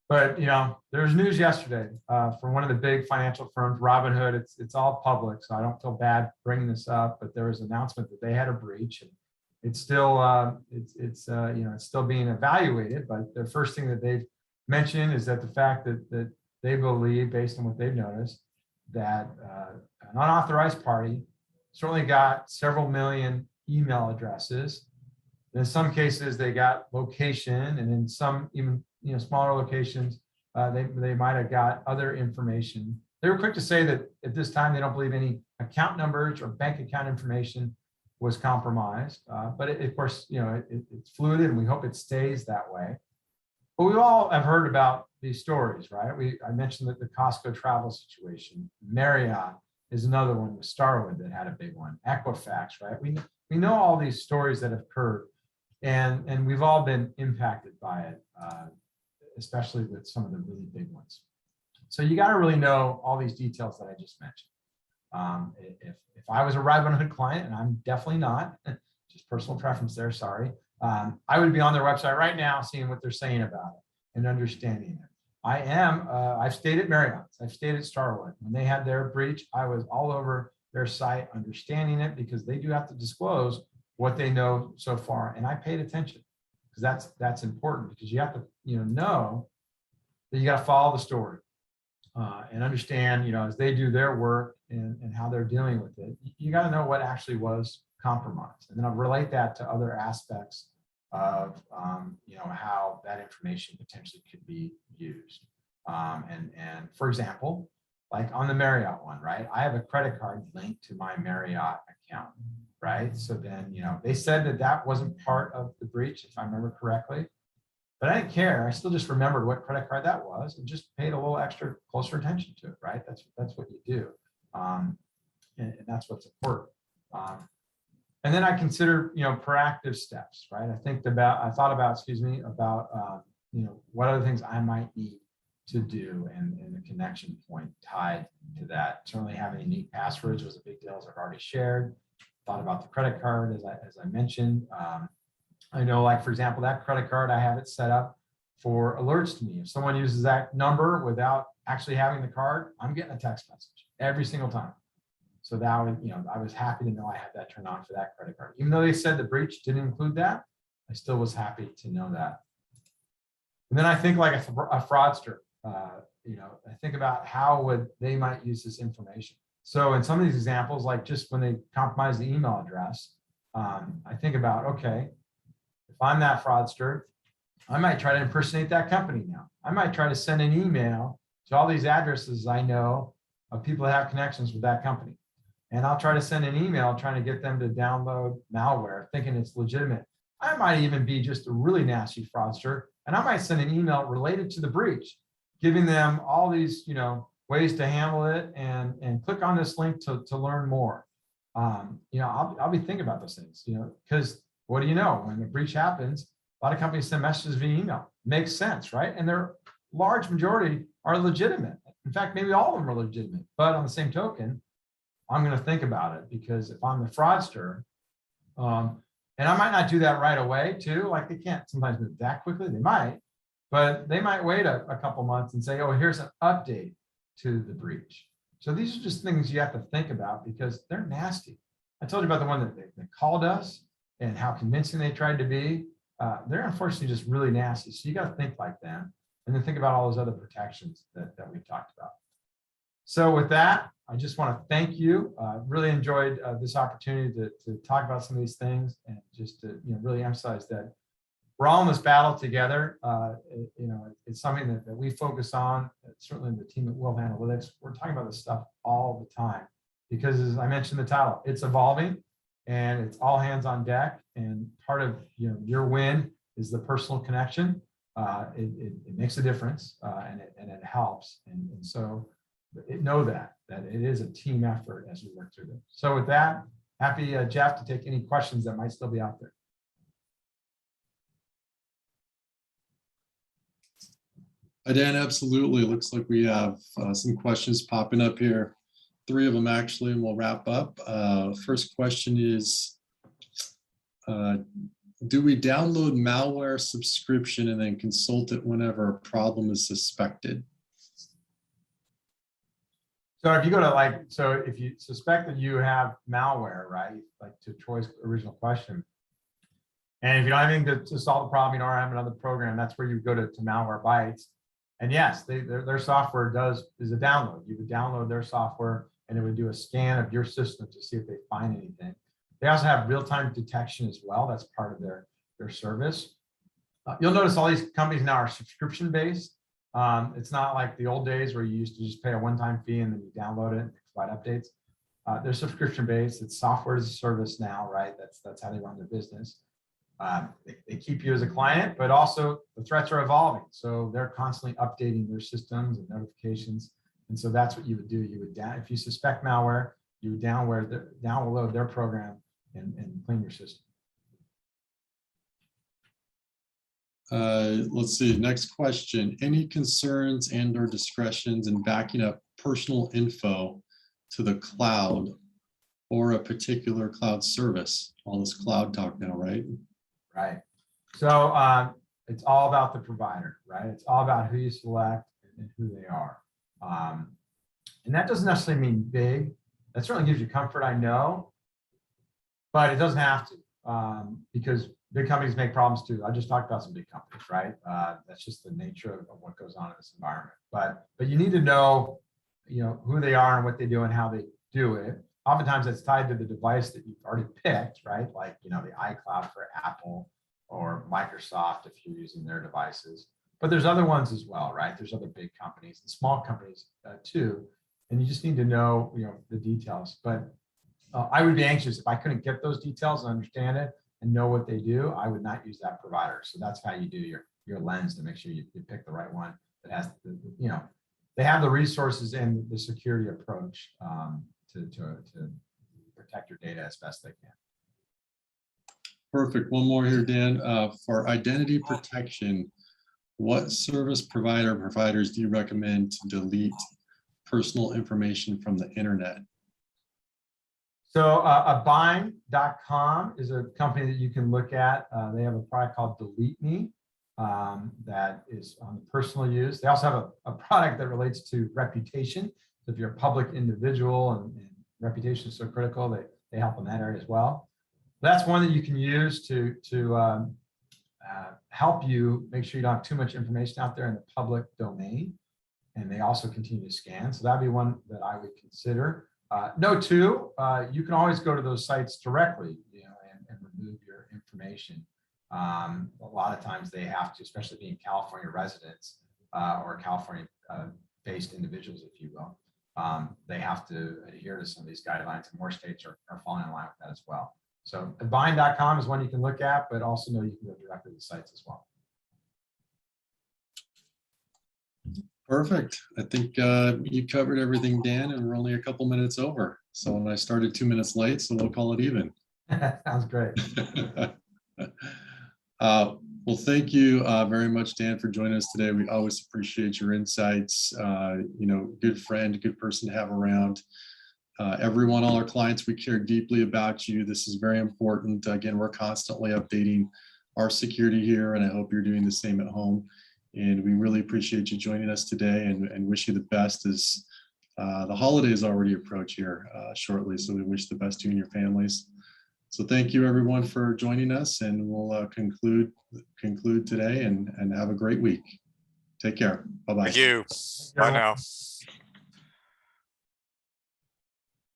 C: But there was news yesterday from one of the big financial firms, Robinhood. It's all public, so I don't feel bad bringing this up. But there was an announcement that they had a breach, and it's still it's still being evaluated. But the first thing that they've mentioned is that the fact that they believe, based on what they've noticed, that an unauthorized party certainly got several million email addresses. In some cases, they got location, and in some even smaller locations, they might have got other information. They were quick to say that at this time they don't believe any account numbers or bank account information was compromised. But of course, it's fluid, and we hope it stays that way. But we all have heard about these stories, right? I mentioned that the Costco travel situation. Marriott is another one with Starwood that had a big one. Equifax, right? We know all these stories that have occurred, and we've all been impacted by it, especially with some of the really big ones. So you got to really know all these details that I just mentioned. If I was a Robinhood client, and I'm definitely not, just personal preference there, sorry, I would be on their website right now seeing what they're saying about it and understanding it. I've stayed at Marriott's, I've stayed at Starwood. When they had their breach, I was all over their site understanding it, because they do have to disclose what they know so far. And I paid attention, because that's important, because you have to know that you got to follow the story and understand, as they do their work and how they're dealing with it, you got to know what actually was compromised. And then I'll relate that to other aspects of how that information potentially could be used. And for example, like on the Marriott one, right? I have a credit card linked to my Marriott account, right? So then, they said that wasn't part of the breach, if I remember correctly, but I didn't care. I still just remembered what credit card that was and just paid a little extra closer attention to it, right? That's what you do. And that's what's important. And then I consider, proactive steps, right? I thought about, what other things I might need to do, and the connection point tied to that. Certainly having unique passwords was a big deal, as I've already shared. Thought about the credit card, as I mentioned. I know, like, for example, that credit card, I have it set up for alerts to me. If someone uses that number without actually having the card, I'm getting a text message every single time. So that was, I was happy to know I had that turned on for that credit card. Even though they said the breach didn't include that, I still was happy to know that. And then I think like a fraudster, I think about how they might use this information. So in some of these examples, like just when they compromise the email address, I think about, okay, if I'm that fraudster, I might try to impersonate that company now. I might try to send an email to all these addresses I know of people that have connections with that company. And I'll try to send an email trying to get them to download malware, thinking it's legitimate. I might even be just a really nasty fraudster, and I might send an email related to the breach, giving them all these, ways to handle it, and click on this link to learn more. I'll be thinking about those things, because what do you know? When the breach happens, a lot of companies send messages via email. Makes sense, right? And their large majority are legitimate. In fact, maybe all of them are legitimate. But on the same token, I'm going to think about it, because if I'm the fraudster, and I might not do that right away too, like they can't sometimes move that quickly, they might, but they might wait a couple months and say, oh, here's an update to the breach. So these are just things you have to think about, because they're nasty. I told you about the one that called us and how convincing they tried to be. They're unfortunately just really nasty. So you got to think like them, and then think about all those other protections that we've talked about. So with that, I just want to thank you. Really enjoyed this opportunity to talk about some of these things, and just to really emphasize that we're all in this battle together. It's something that we focus on. Certainly the team at Wealth Analytics, we're talking about this stuff all the time, because as I mentioned in the title, it's evolving and it's all hands on deck. And part of your win is the personal connection. It makes a difference, and it helps. And so know that it is a team effort as we work through this. So with that, happy, Jeff, to take any questions that might still be out there.
A: Dan, absolutely. Looks like we have some questions popping up here. 3 of them actually, and we'll wrap up. First question is, do we download malware subscription and then consult it whenever a problem is suspected?
C: So if you go to so if you suspect that you have malware, right, like to Troy's original question, and if you don't have anything to solve the problem, you don't have another program, that's where you go to Malwarebytes. And yes, their software is a download. You would download their software, and it would do a scan of your system to see if they find anything. They also have real-time detection as well. That's part of their service. You'll notice all these companies now are subscription-based. It's not like the old days where you used to just pay a one-time fee and then you download it and provide updates. They're subscription-based. It's software as a service now, right? That's how they run their business. They keep you as a client, but also the threats are evolving. So they're constantly updating their systems and notifications. And so that's what you would do. You would if you suspect malware, you would download their program and clean your system.
A: Let's see, next question. Any concerns and or discretions in backing up personal info to the cloud or a particular cloud service? All this cloud talk now, right?
C: Right. So it's all about the provider, right? It's all about who you select and who they are. And that doesn't necessarily mean big. That certainly gives you comfort, I know, but it doesn't have to, because big companies make problems too. I just talked about some big companies, right? That's just the nature of what goes on in this environment. But you need to know, who they are and what they do and how they do it. Oftentimes it's tied to the device that you've already picked, right? Like, the iCloud for Apple or Microsoft if you're using their devices. But there's other ones as well, right? There's other big companies and small companies too. And you just need to know, the details. But I would be anxious if I couldn't get those details and understand it and know what they do. I would not use that provider. So that's how you do your lens to make sure you pick the right one that has they have the resources and the security approach to protect your data as best they can.
A: Perfect. One more here, Dan. For identity protection, what service providers do you recommend to delete personal information from the internet?
C: So abind.com is a company that you can look at. They have a product called Delete Me that is on personal use. They also have a product that relates to reputation. So if you're a public individual and reputation is so critical, they help in that area as well. That's one that you can use to help you make sure you don't have too much information out there in the public domain. And they also continue to scan. So that'd be one that I would consider. No, two, you can always go to those sites directly, and remove your information. A lot of times they have to, especially being California residents or California-based individuals, if you will. They have to adhere to some of these guidelines, and more states are falling in line with that as well. So abind.com is one you can look at, but also know you can go directly to the sites as well.
A: Perfect. I think you covered everything, Dan, and we're only a couple minutes over. So when I started 2 minutes late, so we'll call it even.
C: Sounds great.
A: Well, thank you very much, Dan, for joining us today. We always appreciate your insights. Good friend, good person to have around. Everyone, all our clients, we care deeply about you. This is very important. Again, we're constantly updating our security here, and I hope you're doing the same at home. And we really appreciate you joining us today and wish you the best as the holidays already approach here shortly. So we wish the best to you and your families. So thank you everyone for joining us, and we'll conclude today and have a great week. Take care. Bye-bye.
B: Thank you. Bye now.